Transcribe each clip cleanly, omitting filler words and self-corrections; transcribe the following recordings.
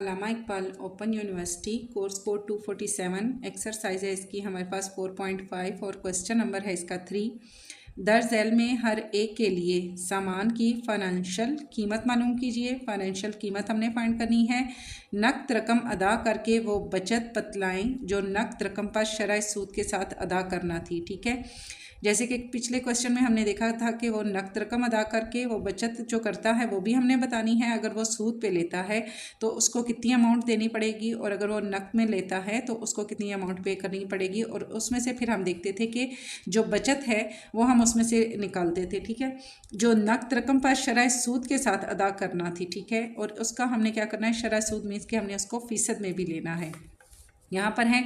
अल्लामा Iqbal open university course code 247 exercise है इसकी हमारे पास 4.5 और क्वेश्चन नंबर है इसका 3। दर झैल में हर एक के लिए सामान की फाइनेंशियल कीमत मालूम कीजिए। फाइनेंशियल कीमत हमने फाइंड करनी है। नकद रकम अदा करके वो बचत बतलाएं जो नकद रकम पर शरह सूद के साथ अदा करना थी। ठीक है, जैसे कि पिछले क्वेश्चन में हमने देखा था कि वो नकद रकम अदा करके वो बचत जो करता है वो भी हमने बतानी है। अगर वो सूद पे लेता है तो उसको कितनी अमाउंट देनी पड़ेगी, और अगर वो नकद में लेता है तो उसको कितनी अमाउंट पे करनी पड़ेगी, और उसमें से फिर हम देखते थे कि जो बचत है वो हम उसमें से निकालते थे। ठीक है, जो नकद रकम पर शरह सूद के साथ अदा करना थी। ठीक है, और उसका हमने क्या करना है, शरह सूद मीन्स कि हमने उसको फीसद में भी लेना है। यहाँ पर है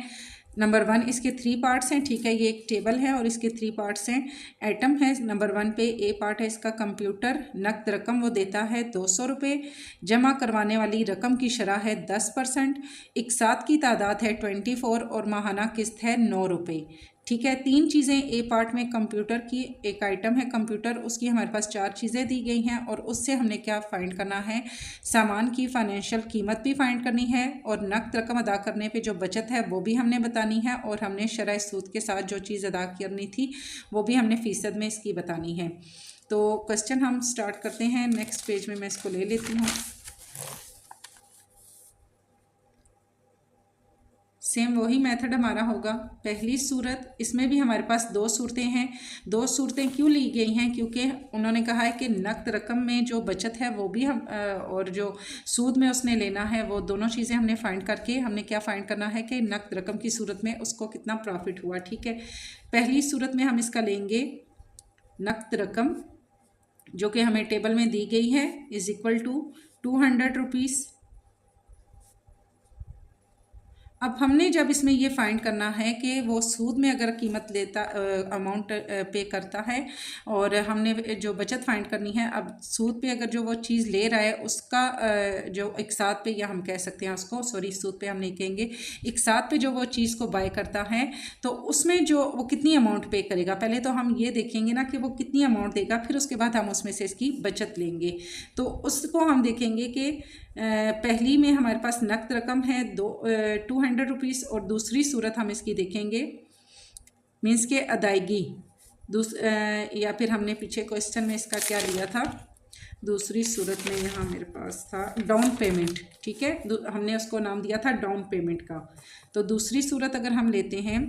नंबर 1, इसके 3 पार्ट्स हैं। ठीक है, ये एक टेबल है और इसके 3 पार्ट्स हैं। एटम है नंबर 1 पे, ए पार्ट है इसका कंप्यूटर। नकद रकम वो देता है 200 रुपये। जमा करवाने वाली रकम की शरह है 10%। इकसात की तादाद है 24 और माहाना किस्त है 9 रुपये। ठीक है, 3 चीज़ें ए पार्ट में कंप्यूटर की, एक आइटम है कंप्यूटर, उसकी हमारे पास 4 चीज़ें दी गई हैं और उससे हमने क्या फाइंड करना है, सामान की फाइनेंशियल कीमत भी फाइंड करनी है और नकद रकम अदा करने पे जो बचत है वो भी हमने बतानी है, और हमने शरह सूद के साथ जो चीज़ अदा करनी थी वो भी हमने फ़ीसद में इसकी बतानी है। तो क्वेश्चन हम स्टार्ट करते हैं। नेक्स्ट पेज में मैं इसको ले लेती हूँ। सेम वही मेथड हमारा होगा। पहली सूरत, इसमें भी हमारे पास 2 सूरतें हैं। 2 सूरतें क्यों ली गई हैं, क्योंकि उन्होंने कहा है कि नकद रकम में जो बचत है वो भी हम और जो सूद में उसने लेना है वो दोनों चीज़ें हमने फाइंड करके हमने क्या फाइंड करना है कि नकद रकम की सूरत में उसको कितना प्रॉफिट हुआ। ठीक है, पहली सूरत में हम इसका लेंगे नकद रकम जो कि हमें टेबल में दी गई है इज़ इक्वल टू 200 रुपीज़। अब हमने जब इसमें ये फाइंड करना है कि वो सूद में अगर कीमत लेता अमाउंट पे करता है, और हमने जो बचत फाइंड करनी है, अब सूद पे अगर जो वो चीज़ ले रहा है उसका जो इकसात पे, या हम कह सकते हैं उसको, सॉरी सूद पे हम नहीं कहेंगे, इकसात पे जो वो चीज़ को बाय करता है तो उसमें जो वो कितनी अमाउंट पे करेगा, पहले तो हम ये देखेंगे ना कि वो कितनी अमाउंट देगा, फिर उसके बाद हम उसमें से इसकी बचत लेंगे। तो उसको हम देखेंगे कि पहली में हमारे पास नकद रकम है 200 रुपीज़, और दूसरी सूरत हम इसकी देखेंगे मीन्स के अदायगी। या फिर हमने पीछे क्वेश्चन में इसका क्या लिया था, दूसरी सूरत में यहाँ मेरे पास था डाउन पेमेंट। ठीक है, हमने उसको नाम दिया था डाउन पेमेंट का। तो दूसरी सूरत अगर हम लेते हैं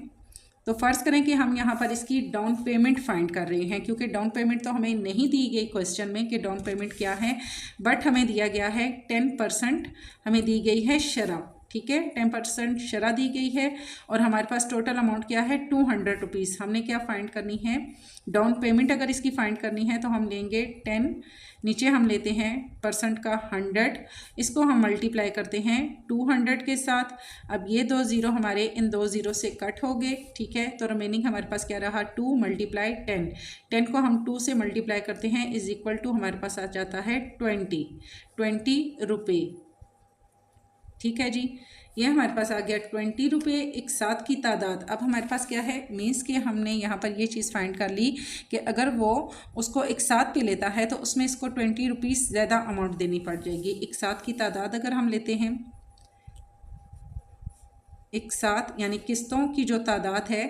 तो फ़र्ज़ करें कि हम यहाँ पर इसकी डाउन पेमेंट फाइंड कर रहे हैं, क्योंकि डाउन पेमेंट तो हमें नहीं दी गई क्वेश्चन में कि डाउन पेमेंट क्या है, बट हमें दिया गया है 10% हमें दी गई है शरह। ठीक है, 10% शरह दी गई है और हमारे पास टोटल अमाउंट क्या है 200 रुपीज़। हमने क्या फाइंड करनी है, डाउन पेमेंट अगर इसकी फाइंड करनी है तो हम लेंगे 10, नीचे हम लेते हैं परसेंट का 100, इसको हम मल्टीप्लाई करते हैं 200 के साथ। अब ये 2 ज़ीरो हमारे इन 2 ज़ीरो से कट हो गए। ठीक है, तो रिमेनिंग हमारे पास क्या रहा 2 मल्टीप्लाई 10, 10 को हम 2 से मल्टीप्लाई करते हैं इज़ इक्वल टू हमारे पास आ जाता है 20 रुपये। ठीक है जी, ये हमारे पास आ गया 20 रुपये। इकसात की तादाद, अब हमारे पास क्या है, मीन्स कि हमने यहाँ पर ये चीज़ फाइंड कर ली कि अगर वो उसको इकसात पे लेता है तो उसमें इसको 20 रुपीज़ ज़्यादा अमाउंट देनी पड़ जाएगी। इकसात की तादाद अगर हम लेते हैं, इकसात यानी किस्तों की जो तादाद है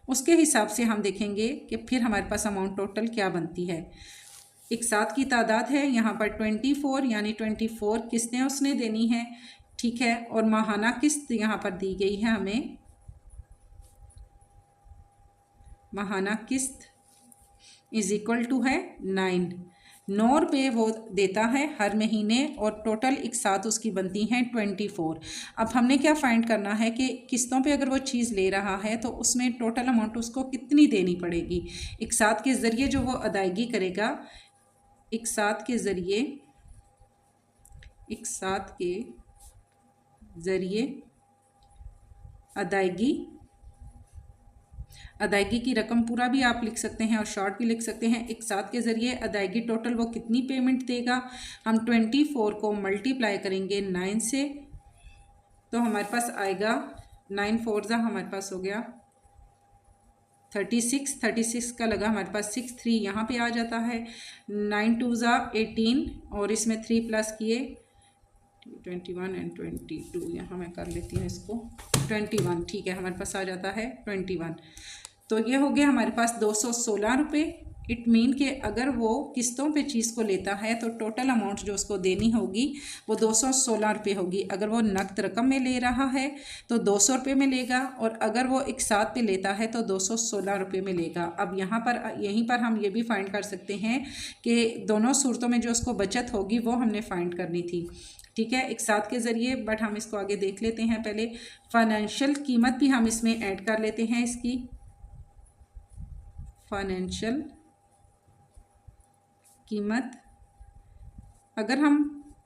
उसके हिसाब से हम देखेंगे कि फिर हमारे पास अमाउंट टोटल क्या बनती है। इकसात की तादाद है यहाँ पर 24, यानी 24 किस्तें उसने देनी है। ठीक है, और माहाना किस्त यहाँ पर दी गई है हमें, माहाना किस्त इज इक्वल टू है 9 रुपये वो देता है हर महीने, और टोटल इकसात उसकी बनती हैं 24। अब हमने क्या फाइंड करना है कि किस्तों पे अगर वो चीज़ ले रहा है तो उसमें टोटल अमाउंट उसको कितनी देनी पड़ेगी। इकसात के ज़रिए जो वो अदायगी करेगा, इकसात के ज़रिए अदायगी की रकम पूरा भी आप लिख सकते हैं और शॉर्ट भी लिख सकते हैं। इकसात के ज़रिए अदायगी टोटल वो कितनी पेमेंट देगा, हम 24 को मल्टीप्लाई करेंगे 9 से, तो हमारे पास आएगा 9 4 ज़ा हमारे पास हो गया 36 का लगा हमारे पास 6, 3 यहाँ पे आ जाता है, 9 2 ज़ा 18 और इसमें 3 प्लस किए 21 एंड 22, यहाँ मैं कर लेती हूँ इसको 21, ठीक है, हमारे पास आ जाता है 21। तो ये हो गया हमारे पास 216 रुपये। इट मीन कि अगर वो किस्तों पे चीज़ को लेता है तो टोटल अमाउंट जो उसको देनी होगी वो 216 रुपये होगी। अगर वो नकद रकम में ले रहा है तो 200 रुपये में लेगा, और अगर वो एक साथ पे लेता है तो 216 रुपये में लेगा। अब यहाँ पर यहीं पर हम ये भी फाइंड कर सकते हैं कि दोनों सूरतों में जो उसको बचत होगी वो हमने फाइंड करनी थी, ठीक है, एक साथ के ज़रिए। बट हम इसको आगे देख लेते हैं। पहले फाइनेंशियल कीमत भी हम इसमें ऐड कर लेते हैं। इसकी फाइनेंशियल कीमत, अगर हम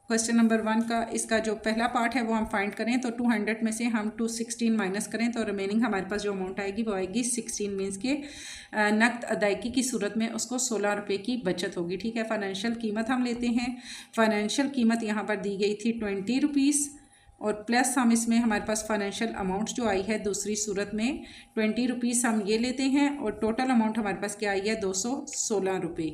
क्वेश्चन नंबर 1 का इसका जो पहला पार्ट है वो हम फाइंड करें तो 200 में से हम 216 माइनस करें तो रिमेनिंग हमारे पास जो अमाउंट आएगी वो आएगी 16, मीन्स के नकद अदायगी की सूरत में उसको 16 रुपये की बचत होगी, ठीक है। फाइनेंशियल कीमत हम लेते हैं। फाइनेंशियल कीमत यहाँ पर दी गई थी 20 रुपीज़, और प्लस हम इसमें हमारे पास फाइनेंशियल अमाउंट जो आई है दूसरी सूरत में 20 रुपीज़ हम ये लेते हैं, और टोटल अमाउंट हमारे पास क्या आई है 216 रुपये,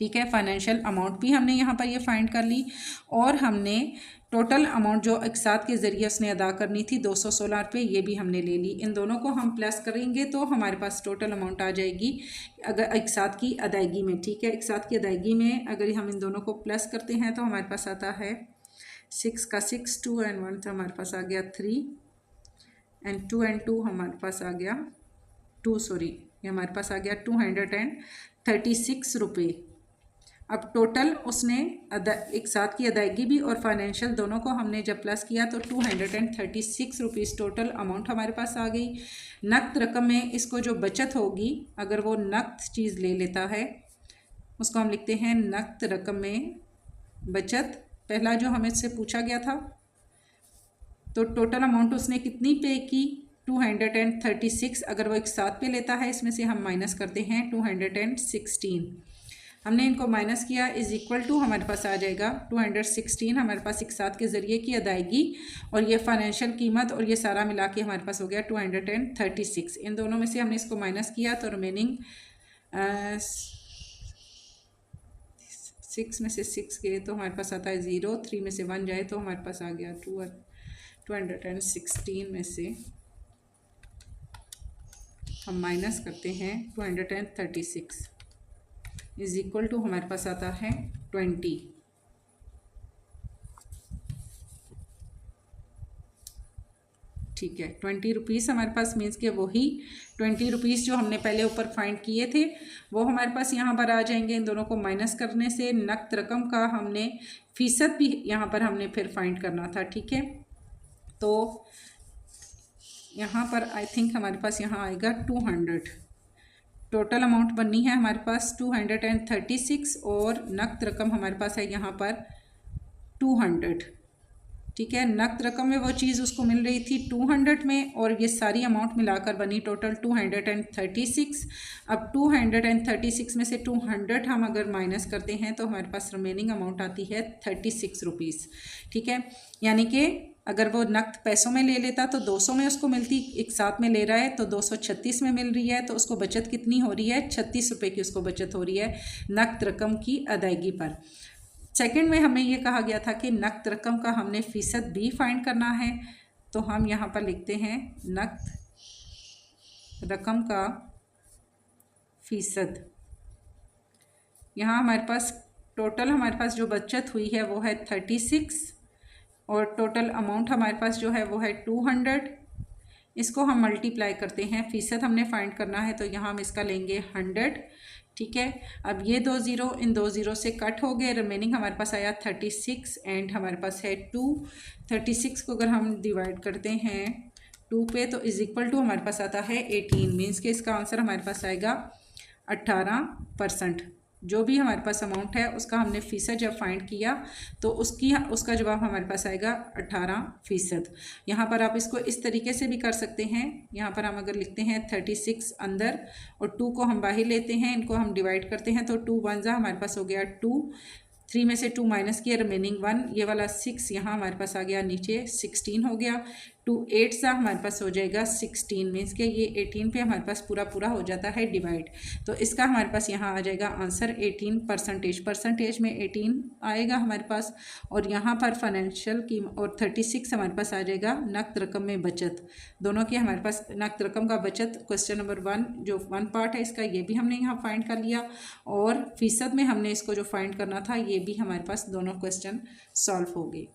ठीक है। फाइनेंशियल अमाउंट भी हमने यहाँ पर ये फाइंड कर ली, और हमने टोटल अमाउंट जो एक साथ के ज़रिए उसने अदा करनी थी 216 रुपये, ये भी हमने ले ली। इन दोनों को हम प्लस करेंगे तो हमारे पास टोटल अमाउंट आ जाएगी अगर एक साथ की अदायगी में, ठीक है। एक साथ की अदायगी में अगर हम इन दोनों को प्लस करते हैं तो हमारे पास आता है 6 का 6, 2 एंड 1 तो हमारे पास आ गया 3, एंड 2 एंड 2 हमारे पास आ गया 2, सॉरी ये हमारे पास आ गया 236 रुपये। अब टोटल उसने एक साथ की अदायगी भी और फाइनेंशियल दोनों को हमने जब प्लस किया तो 236 रुपीज़ टोटल अमाउंट हमारे पास आ गई। नकद रकम में इसको जो बचत होगी, अगर वो नकद चीज़ ले लेता है उसको हम लिखते हैं नकद रकम में बचत। पहला जो हमें से पूछा गया था तो टोटल अमाउंट उसने कितनी पे की 236, अगर वो एक साथ पे लेता है इसमें से हम माइनस करते हैं 216, हमने इनको माइनस किया इज इक्वल टू हमारे पास आ जाएगा 216 हमारे पास एक साथ के ज़रिए की अदायगी और ये फाइनेंशियल कीमत और ये सारा मिला के हमारे पास हो गया 236। इन दोनों में से हमने इसको माइनस किया तो रिमेनिंग 6 में से 6 गए तो हमारे पास आता है 0, 3 में से 1 जाए तो हमारे पास आ गया 216 में से हम माइनस करते हैं 236 इज इक्वल टू हमारे पास आता है 20। ठीक है, 20 रुपीज़ हमारे पास मीन्स के वही 20 रुपीज़ जो हमने पहले ऊपर फाइंड किए थे वो हमारे पास यहाँ पर आ जाएंगे। इन दोनों को माइनस करने से नकद रकम का हमने फ़ीसद भी यहाँ पर हमने फिर फाइंड करना था। ठीक है, तो यहाँ पर आई थिंक हमारे पास यहाँ आएगा 200। टोटल अमाउंट बननी है हमारे पास 236 और नकद रकम हमारे पास है यहाँ पर 200। ठीक है, नकद रकम में वो चीज़ उसको मिल रही थी 200 में और ये सारी अमाउंट मिलाकर बनी टोटल 236। अब 236 में से 200 हम अगर माइनस करते हैं तो हमारे पास रिमेनिंग अमाउंट आती है 36 रुपीज़। ठीक है, यानी कि अगर वो नकद पैसों में ले लेता तो 200 में उसको मिलती, एक साथ में ले रहा है तो 236 में मिल रही है, तो उसको बचत कितनी हो रही है 36 रुपये की उसको बचत हो रही है नकद रकम की अदायगी पर। सेकंड में हमें ये कहा गया था कि नकद रकम का हमने फ़ीसद भी फाइंड करना है, तो हम यहाँ पर लिखते हैं नकद रकम का फ़ीसद। यहाँ हमारे पास टोटल हमारे पास जो बचत हुई है वो है 36 और टोटल अमाउंट हमारे पास जो है वो है 200। इसको हम मल्टीप्लाई करते हैं, फ़ीसद हमने फाइंड करना है तो यहाँ हम इसका लेंगे 100। ठीक है, अब ये 2 ज़ीरो इन 2 ज़ीरो से कट हो गए, रिमेनिंग हमारे पास आया 36 एंड हमारे पास है 2। 36 को अगर हम डिवाइड करते हैं 2 पे तो इज़ इक्वल टू हमारे पास आता है 18, मीन्स कि इसका आंसर हमारे पास आएगा 18%। जो भी हमारे पास अमाउंट है उसका हमने फ़ीसद जब फाइंड किया तो उसका जवाब हमारे पास आएगा 18%। यहाँ पर आप इसको इस तरीके से भी कर सकते हैं। यहाँ पर हम अगर लिखते हैं 36 अंदर और 2 को हम बाहर लेते हैं, इनको हम डिवाइड करते हैं तो 2 1 जा हमारे पास हो गया 2, 3 में से 2 माइनस किया रिमेनिंग 1, ये वाला 6 यहाँ हमारे पास आ गया नीचे 16 हो गया। टू 8 सा हमारे पास हो जाएगा 16, मीन्स के ये 18 पे हमारे पास पूरा पूरा हो जाता है डिवाइड। तो इसका हमारे पास यहाँ आ जाएगा आंसर 18%। परसेंटेज में 18 आएगा हमारे पास, और यहाँ पर फाइनेंशियल की और 36 हमारे पास आ जाएगा नकद रकम में बचत। दोनों की हमारे पास नकद रकम का बचत क्वेश्चन नंबर 1 जो 1 पार्ट है इसका, ये भी हमने यहाँ फाइंड कर लिया, और फीसद में हमने इसको जो फाइंड करना था ये भी हमारे पास दोनों क्वेश्चन सॉल्व हो गए।